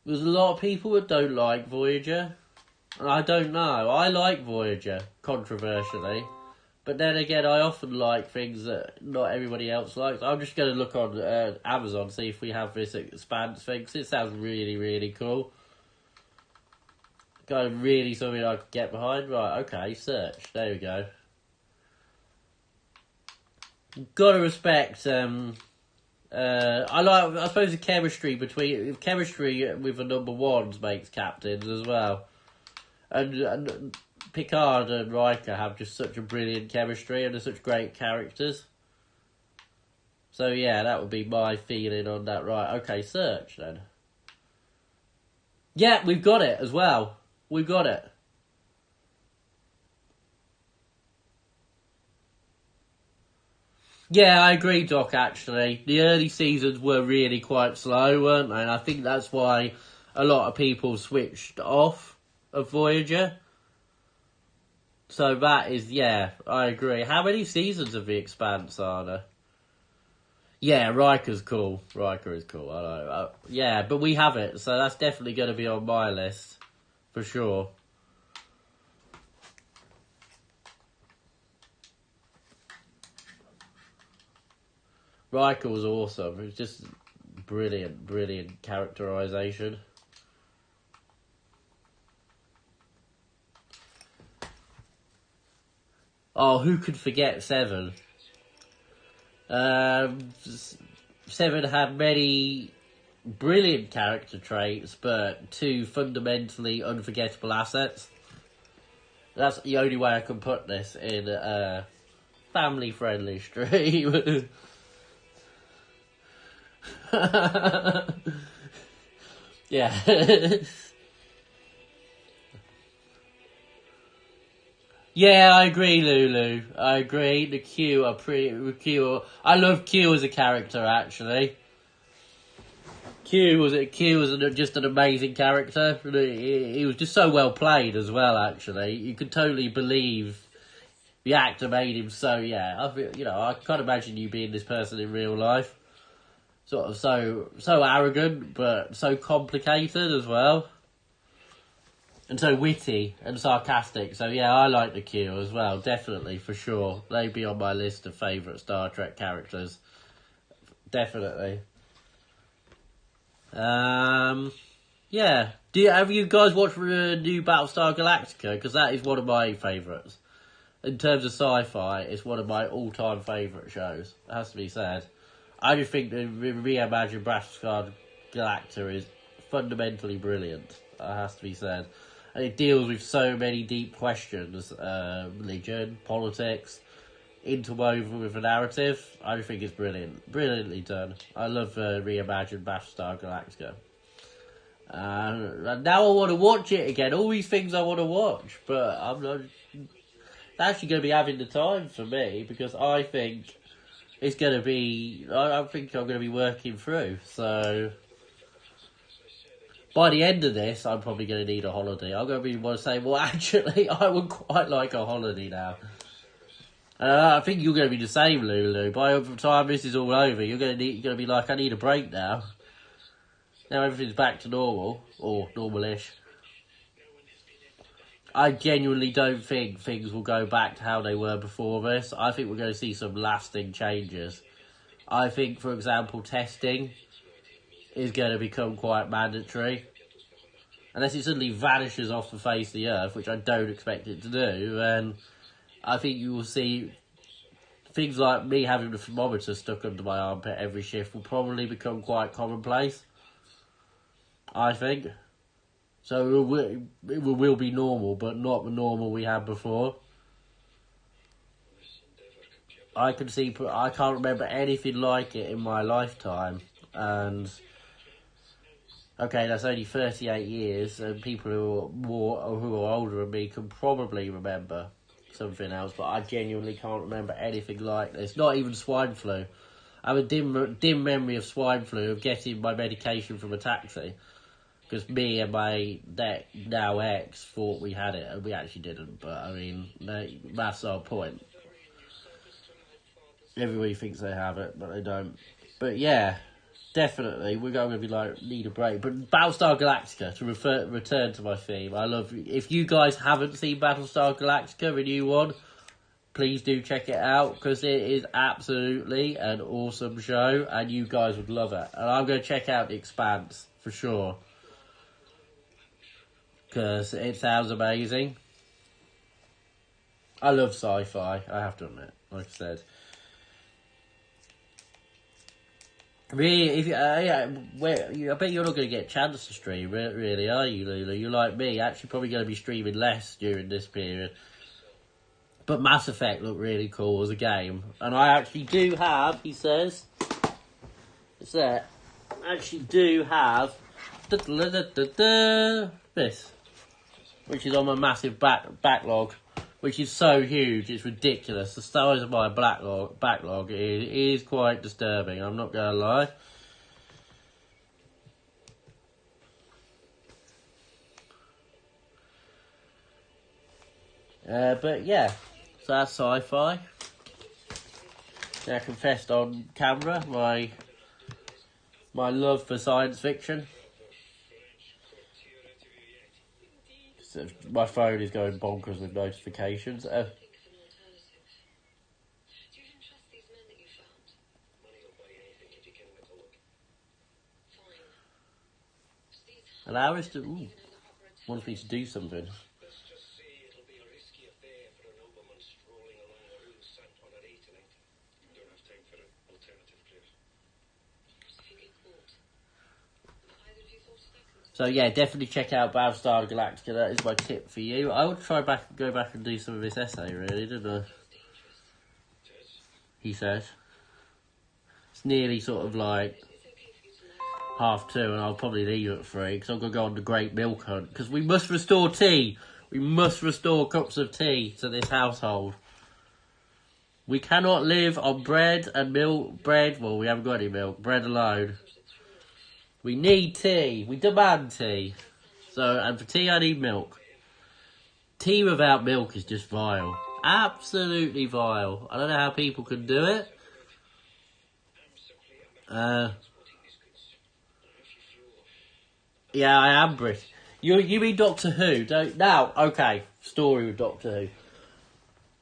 there's a lot of people that don't like Voyager. I don't know. I like Voyager, controversially. But then again, I often like things that not everybody else likes. I'm just going to look on Amazon, see if we have this Expanse thing, 'cause it sounds really, really cool. Kind of really something I could get behind. Right, okay, search. There we go. Gotta respect, I suppose the chemistry with the number ones makes captains as well. And Picard and Riker have just such a brilliant chemistry and they're such great characters. So yeah, that would be my feeling on that. Right, okay, search then. Yeah, we've got it as well. We've got it. Yeah, I agree, Doc, actually. The early seasons were really quite slow, weren't they? And I think that's why a lot of people switched off of Voyager. So that is, yeah, I agree. How many seasons of The Expanse are there? Yeah, Riker's cool. Riker is cool. I know. Yeah, but we have it, so that's definitely going to be on my list. For sure. Riker was awesome. It was just brilliant, brilliant characterization. Oh, who could forget Seven? Seven had many brilliant character traits, but two fundamentally unforgettable assets. That's the only way I can put this in a family-friendly stream. Yeah. Yeah, I agree, Lulu. I agree. The Q are pretty. I love Q as a character, actually. Q was just an amazing character. He was just so well played as well. Actually, you could totally believe the actor made him so. Yeah, I can't imagine you being this person in real life. Sort of so arrogant, but so complicated as well, and so witty and sarcastic. So yeah, I like the Q as well. Definitely, for sure, they'd be on my list of favourite Star Trek characters. Definitely. Yeah. Have you guys watched the new Battlestar Galactica? Because that is one of my favourites. In terms of sci-fi, it's one of my all-time favourite shows. It has to be said. I just think the reimagined Battlestar Galactica is fundamentally brilliant. It has to be said. And it deals with so many deep questions. Religion, politics, interwoven with a narrative. I just think it's brilliant. Brilliantly done. I love reimagined Battlestar Galactica. And now I want to watch it again. All these things I want to watch, but I'm not actually going to be having the time for me because I think it's going to be. I think I'm going to be working through. So by the end of this, I'm probably going to need a holiday. I'm going to want to say, well, actually, I would quite like a holiday now. I think you're going to be the same, Lulu. By the time this is all over, you're going to be like, I need a break now. Now everything's back to normal, or normal-ish. I genuinely don't think things will go back to how they were before this. I think we're going to see some lasting changes. I think, for example, testing is going to become quite mandatory. Unless it suddenly vanishes off the face of the earth, which I don't expect it to do, then I think you will see things like me having the thermometer stuck under my armpit every shift will probably become quite commonplace. I think. So it will be normal, but not the normal we had before. I can't remember anything like it in my lifetime. And, okay, that's only 38 years, and people who are older than me can probably remember something else, but I genuinely can't remember anything like this. Not even swine flu. I have a dim memory of swine flu, of getting my medication from a taxi. Because me and my now ex thought we had it, and we actually didn't. But, I mean, that's our point. Everybody thinks they have it, but they don't. But, yeah, definitely, we're going to be like, need a break. But Battlestar Galactica, to return to my theme, I love... If you guys haven't seen Battlestar Galactica, the new one, please do check it out, because it is absolutely an awesome show, and you guys would love it. And I'm going to check out The Expanse, for sure. Because it sounds amazing. I love sci-fi, I have to admit, like I said. Really, I bet you're not going to get a chance to stream, really, are you, Lulu? You're like me, actually probably going to be streaming less during this period. But Mass Effect looked really cool as a game. And I actually do have, he says, it's there, I actually do have this, which is on my massive backlog, which is so huge, it's ridiculous. The size of my backlog is quite disturbing, I'm not going to lie. But yeah, so that's sci-fi. I confessed on camera my love for science fiction. So my phone is going bonkers with notifications. An alternative. Do you even trust these men that you found? Money will buy anything if you can with a look. Fine. So these And Arista even in the operative wants me to do something. Let's just say it'll be a risky affair for an nobleman strolling along a rue Saint-Honoré tonight. Don't have time for an alternative, Claire. What if you get caught? Have either of you thought of that? So yeah, definitely check out Battlestar Galactica. That is my tip for you. I would go back and do some of this essay, really, didn't I? He says. It's nearly sort of like It's okay for you to know. 2:30, and I'll probably leave at 3 because I'm going to go on the Great Milk Hunt. Because we must restore tea. We must restore cups of tea to this household. We cannot live on bread and milk. Bread, well, we haven't got any milk. Bread alone. We need tea. We demand tea. So, and for tea, I need milk. Tea without milk is just vile. Absolutely vile. I don't know how people can do it. Yeah, I am British. You mean Doctor Who, don't? Now, okay, story with Doctor Who.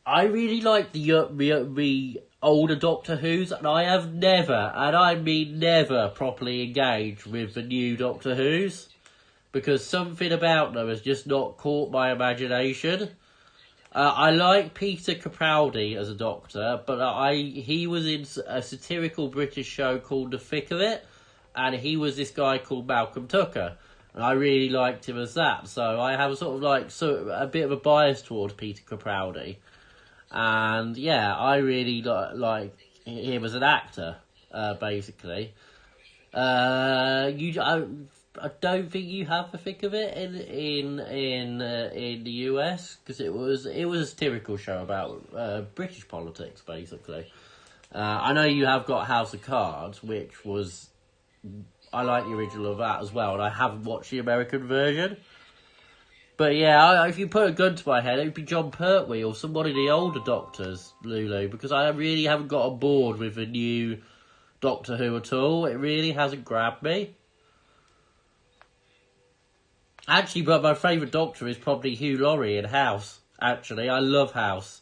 I really like the older Doctor Who's, and I have never, and I mean never, properly engaged with the new Doctor Who's, because something about them has just not caught my imagination. I like Peter Capaldi as a Doctor, but he was in a satirical British show called The Thick of It, and he was this guy called Malcolm Tucker. And I really liked him as that, so I have a bit of a bias towards Peter Capaldi. And yeah, I really like him as an actor, basically. I don't think you have the thick of it in the US, because it was a satirical show about British politics, basically. I know you have got House of Cards, which was, I like the original of that as well, and I haven't watched the American version. But yeah, if you put a gun to my head, it would be John Pertwee or some one of the older Doctors, Lulu, because I really haven't got on board with the new Doctor Who at all. It really hasn't grabbed me. Actually, but my favourite Doctor is probably Hugh Laurie in House. Actually, I love House.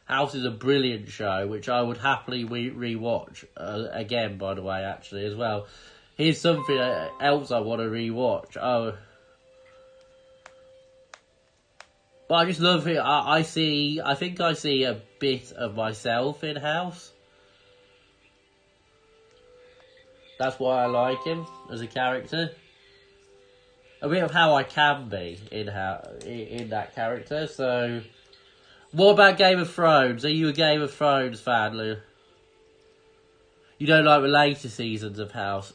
House is a brilliant show, which I would happily re-watch again, by the way, actually, as well. Here's something else I want to re-watch. But I just love it. I think I see a bit of myself in House. That's why I like him as a character. A bit of how I can be in that character. So, what about Game of Thrones? Are you a Game of Thrones fan, Lou? You don't like the later seasons of House?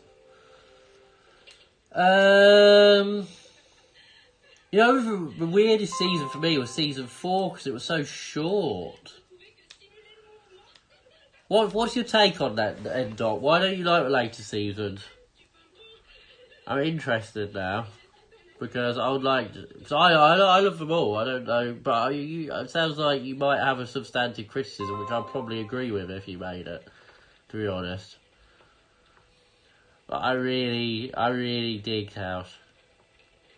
You know, the weirdest season for me was season 4 because it was so short. What's your take on that, Doc? Why don't you like the later seasons? I'm interested now because I would like to, because I love them all. I don't know, but it sounds like you might have a substantive criticism, which I'd probably agree with if you made it. To be honest, but I really dig House.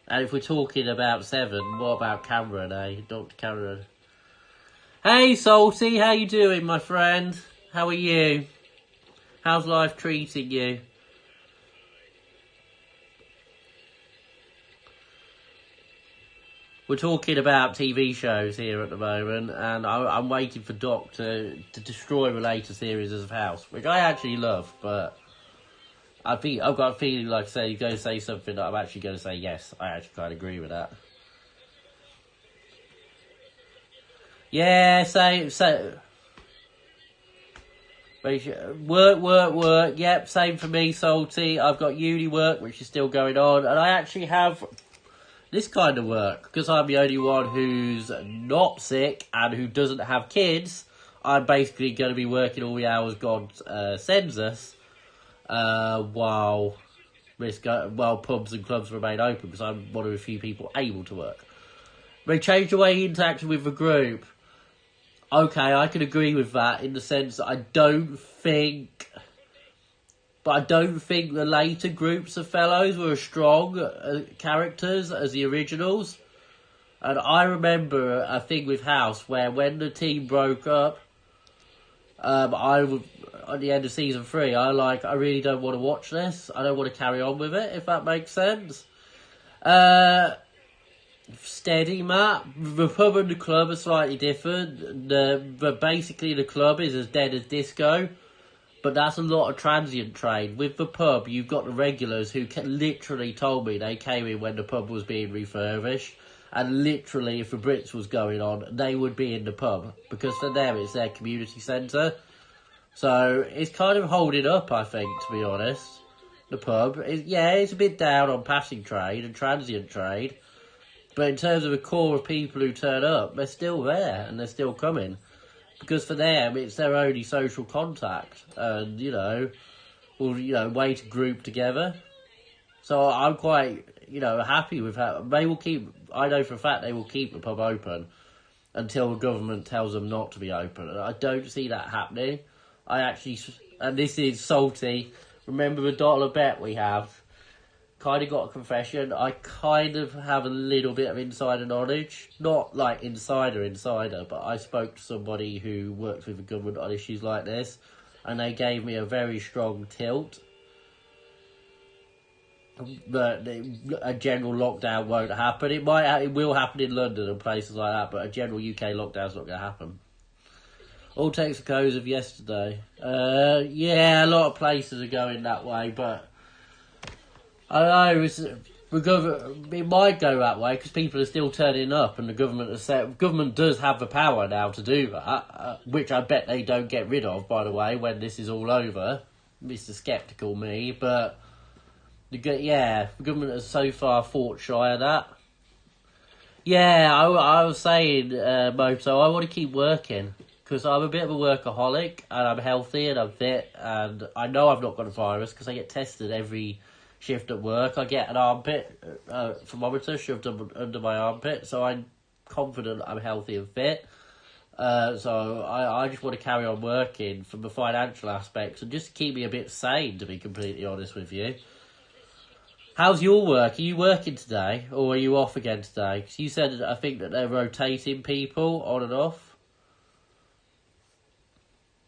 And if we're talking about 7, what about Cameron, Dr. Cameron? Hey, Salty, how you doing, my friend? How are you? How's life treating you? We're talking about TV shows here at the moment, and I'm waiting for Doc to destroy the later series of House, which I actually love, but I've got a feeling, like I say, you're going to say something that I'm actually going to say yes. I actually kind of agree with that. Yeah, work. Yep, same for me, Salty. I've got uni work, which is still going on, and I actually have this kind of work because I'm the only one who's not sick and who doesn't have kids. I'm basically going to be working all the hours God sends us. While pubs and clubs remain open, because I'm one of the few people able to work. They changed the way he interacted with the group. Okay, I can agree with that in the sense that I don't think the later groups of fellows were as strong characters as the originals. And I remember a thing with House where when the team broke up, at the end of season 3, I really don't want to watch this. I don't want to carry on with it, if that makes sense. Steady, Matt. The pub and the club are slightly different. But basically the club is as dead as disco. But that's a lot of transient trade. With the pub, you've got the regulars who literally told me they came in when the pub was being refurbished. And literally, if the Brits was going on, they would be in the pub. Because for them, it's their community centre. So, it's kind of holding up, I think, to be honest. The pub. It's a bit down on passing trade and transient trade. But in terms of the core of people who turn up, they're still there and they're still coming. Because for them, it's their only social contact. And, way to group together. So I'm quite, happy with how they will keep. I know for a fact they will keep the pub open until the government tells them not to be open, and I don't see that happening. And this is salty. Remember the dollar bet we have? Kind of got a confession. I kind of have a little bit of insider knowledge, not like insider, but I spoke to somebody who works with the government on issues like this, and they gave me a very strong tilt. But a general lockdown won't happen. It will happen in London and places like that, but a general UK lockdown's not going to happen. All Texacos of yesterday. A lot of places are going that way, but I know it might go that way because people are still turning up, and the government does have the power now to do that, which I bet they don't get rid of, by the way, when this is all over. Mr. Sceptical me, but the government has so far fought shy of that. Yeah, I was saying, Moto, I want to keep working because I'm a bit of a workaholic and I'm healthy and I'm fit and I know I've not got a virus because I get tested every shift at work. I get an armpit thermometer shoved under my armpit, so I'm confident I'm healthy and fit. So I just want to carry on working from the financial aspects and just keep me a bit sane, to be completely honest with you. How's your work? Are you working today or are you off again today? Because you said, I think, that they're rotating people on and off.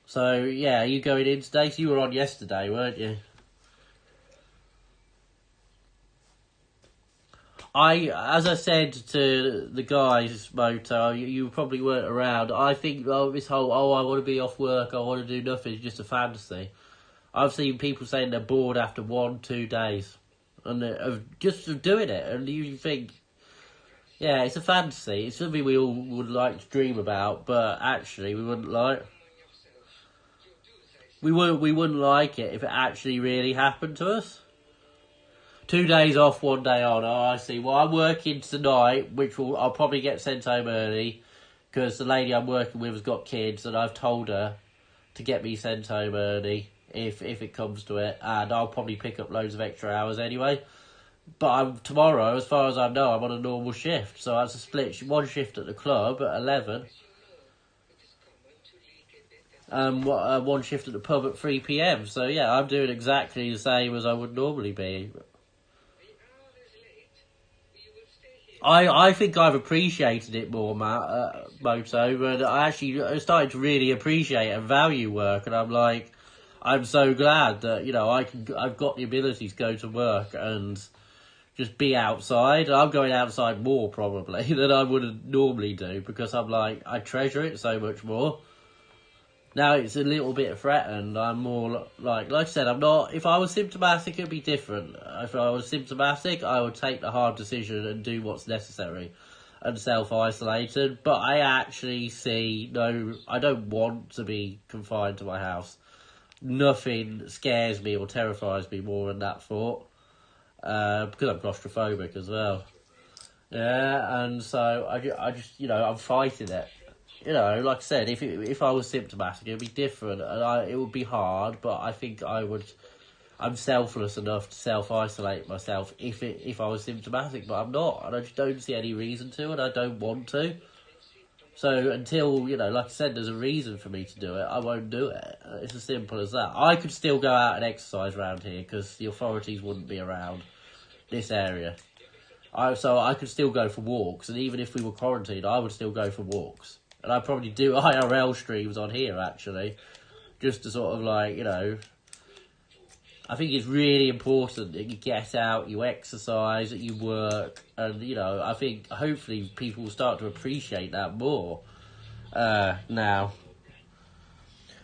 So, yeah, are you going in today? So you were on yesterday, weren't you? As I said to the guys, Moto, you probably weren't around. I think this whole, I want to be off work, I want to do nothing, is just a fantasy. I've seen people saying they're bored after 1-2 days. And just doing it. And you think, yeah, it's a fantasy. It's something we all would like to dream about, but actually we wouldn't like. We wouldn't like it if it actually really happened to us. 2 days off, 1 day on. Oh, I see. Well, I'm working tonight, I'll probably get sent home early because the lady I'm working with has got kids, and I've told her to get me sent home early if it comes to it, and I'll probably pick up loads of extra hours anyway. But tomorrow, as far as I know, I'm on a normal shift, so that's a split. One shift at the club at 11. One shift at the pub at 3 p.m. So yeah, I'm doing exactly the same as I would normally be. I think I've appreciated it more, Moto, but I started to really appreciate and value work, and I'm like, I'm so glad that, I've got the ability to go to work and just be outside. I'm going outside more probably than I would normally do because I'm like, I treasure it so much more. Now it's a little bit threatened. I'm more like I said, I'm not. If I was symptomatic, it'd be different. If I was symptomatic, I would take the hard decision and do what's necessary and self-isolated. But I actually I don't want to be confined to my house. Nothing scares me or terrifies me more than that thought. Because I'm claustrophobic as well. Yeah, and so I just, I'm fighting it. Like I said, if I was symptomatic, it'd be different, and it would be hard. But I think I'm selfless enough to self-isolate myself if I was symptomatic. But I'm not, and I just don't see any reason to, and I don't want to. So until like I said, there's a reason for me to do it, I won't do it. It's as simple as that. I could still go out and exercise around here because the authorities wouldn't be around this area. So I could still go for walks, and even if we were quarantined, I would still go for walks. And I'd probably do IRL streams on here, actually, just to sort of I think it's really important that you get out, you exercise, that you work, and, I think hopefully people will start to appreciate that more now.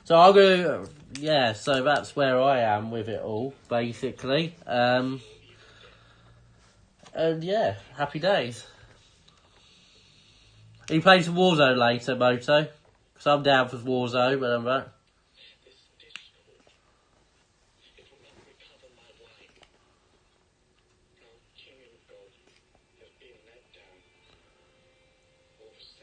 So I'll go, so that's where I am with it all, basically. And yeah, happy days. Are you playing some Warzone later, Moto? Because I'm down for Warzone when I'm back.